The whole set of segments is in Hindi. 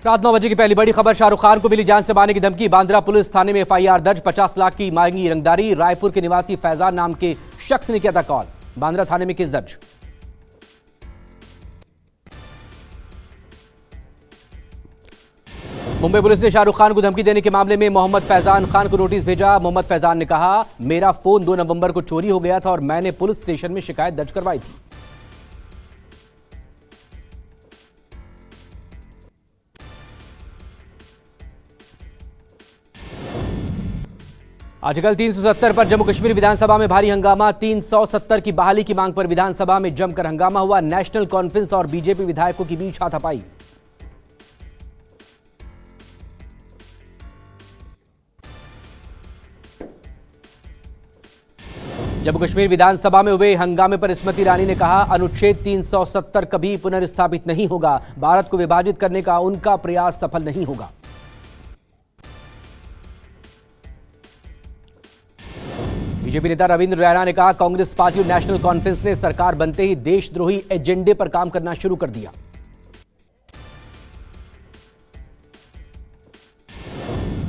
रात 9 बजे की पहली बड़ी खबर। शाहरुख खान को मिली जान से मारने की धमकी। बांद्रा पुलिस थाने में एफआईआर दर्ज। 50 लाख की मांगी रंगदारी। रायपुर के निवासी फैजान नाम के शख्स ने किया था कॉल। बांद्रा थाने में केस दर्ज। मुंबई पुलिस ने शाहरुख खान को धमकी देने के मामले में मोहम्मद फैजान खान को नोटिस भेजा। मोहम्मद फैजान ने कहा, मेरा फोन 2 नवंबर को चोरी हो गया था और मैंने पुलिस स्टेशन में शिकायत दर्ज करवाई थी। आर्टिकल 370 पर जम्मू कश्मीर विधानसभा में भारी हंगामा। 370 की बहाली की मांग पर विधानसभा में जमकर हंगामा हुआ। नेशनल कॉन्फ्रेंस और बीजेपी विधायकों के बीच हाथापाई। जम्मू कश्मीर विधानसभा में हुए हंगामे पर स्मृति ईरानी ने कहा, अनुच्छेद 370 कभी पुनर्स्थापित नहीं होगा। भारत को विभाजित करने का उनका प्रयास सफल नहीं होगा। बीजेपी नेता रविंद्र रैना ने कहा, कांग्रेस पार्टी और नेशनल कॉन्फ्रेंस ने सरकार बनते ही देशद्रोही एजेंडे पर काम करना शुरू कर दिया।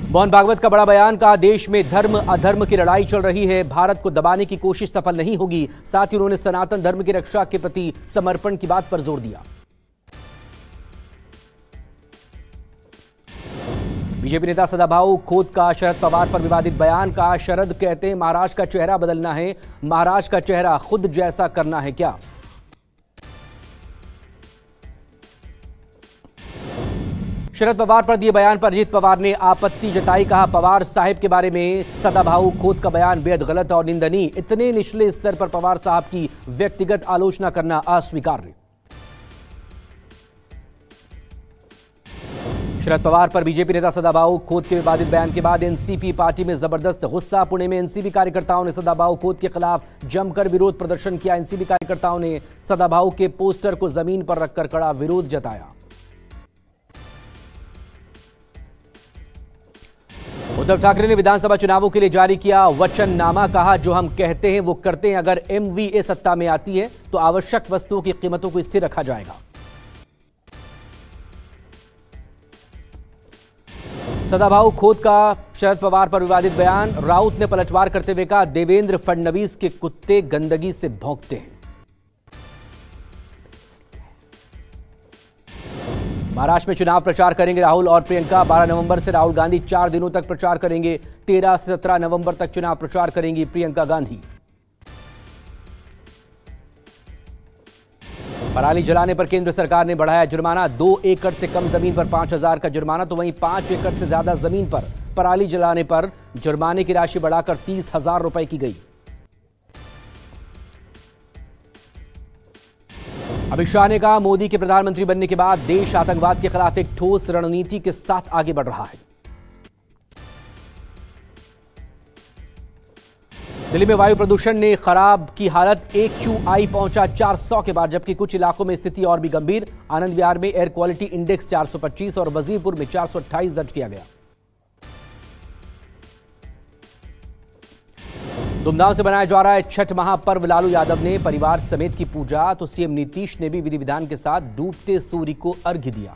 मोहन भागवत का बड़ा बयान। कहा, देश में धर्म अधर्म की लड़ाई चल रही है। भारत को दबाने की कोशिश सफल नहीं होगी। साथ ही उन्होंने सनातन धर्म की रक्षा के प्रति समर्पण की बात पर जोर दिया। बीजेपी नेता सदाभाऊ खोत का शरद पवार पर विवादित बयान। कहा, शरद कहते हैं महाराष्ट्र का चेहरा बदलना है, महाराष्ट्र का चेहरा खुद जैसा करना है क्या? शरद पवार पर दिए बयान पर अजीत पवार ने आपत्ति जताई। कहा, पवार साहिब के बारे में सदाभाऊ खोत का बयान बेहद गलत और निंदनीय। इतने निचले स्तर पर पवार साहब की व्यक्तिगत आलोचना करना अस्वीकार्य। शरद पवार पर बीजेपी नेता सदाभाऊ खोत के विवादित बयान के बाद एनसीपी पार्टी में जबरदस्त गुस्सा। पुणे में एनसीपी कार्यकर्ताओं ने सदाभाऊ खोत के खिलाफ जमकर विरोध प्रदर्शन किया। एनसीपी कार्यकर्ताओं ने सदाभाऊ के पोस्टर को जमीन पर रखकर कड़ा विरोध जताया। उद्धव ठाकरे ने विधानसभा चुनावों के लिए जारी किया वचननामा। कहा, जो हम कहते हैं वो करते हैं। अगर एमवीए सत्ता में आती है तो आवश्यक वस्तुओं की कीमतों को स्थिर रखा जाएगा। सदाभाऊ खोत का शरद पवार पर विवादित बयान। राउत ने पलटवार करते हुए कहा, देवेंद्र फडणवीस के कुत्ते गंदगी से भौंकते हैं। महाराष्ट्र में चुनाव प्रचार करेंगे राहुल और प्रियंका। 12 नवंबर से राहुल गांधी 4 दिनों तक प्रचार करेंगे। 13 से 17 नवंबर तक चुनाव प्रचार करेंगी प्रियंका गांधी। पराली जलाने पर केंद्र सरकार ने बढ़ाया जुर्माना। 2 एकड़ से कम जमीन पर 5,000 का जुर्माना, तो वहीं 5 एकड़ से ज्यादा जमीन पर पराली जलाने पर जुर्माने की राशि बढ़ाकर 30,000 रुपए की गई। अमित शाह ने कहा, मोदी के प्रधानमंत्री बनने के बाद देश आतंकवाद के खिलाफ एक ठोस रणनीति के साथ आगे बढ़ रहा है। दिल्ली में वायु प्रदूषण ने खराब की हालत। AQI पहुंचा 400 के बाद, जबकि कुछ इलाकों में स्थिति और भी गंभीर। आनंद विहार में एयर क्वालिटी इंडेक्स 425 और वजीरपुर में 428 दर्ज किया गया। धूमधाम से मनाया जा रहा है छठ महापर्व। लालू यादव ने परिवार समेत की पूजा, तो सीएम नीतीश ने भी विधि विधान के साथ डूबते सूर्य को अर्घ्य दिया।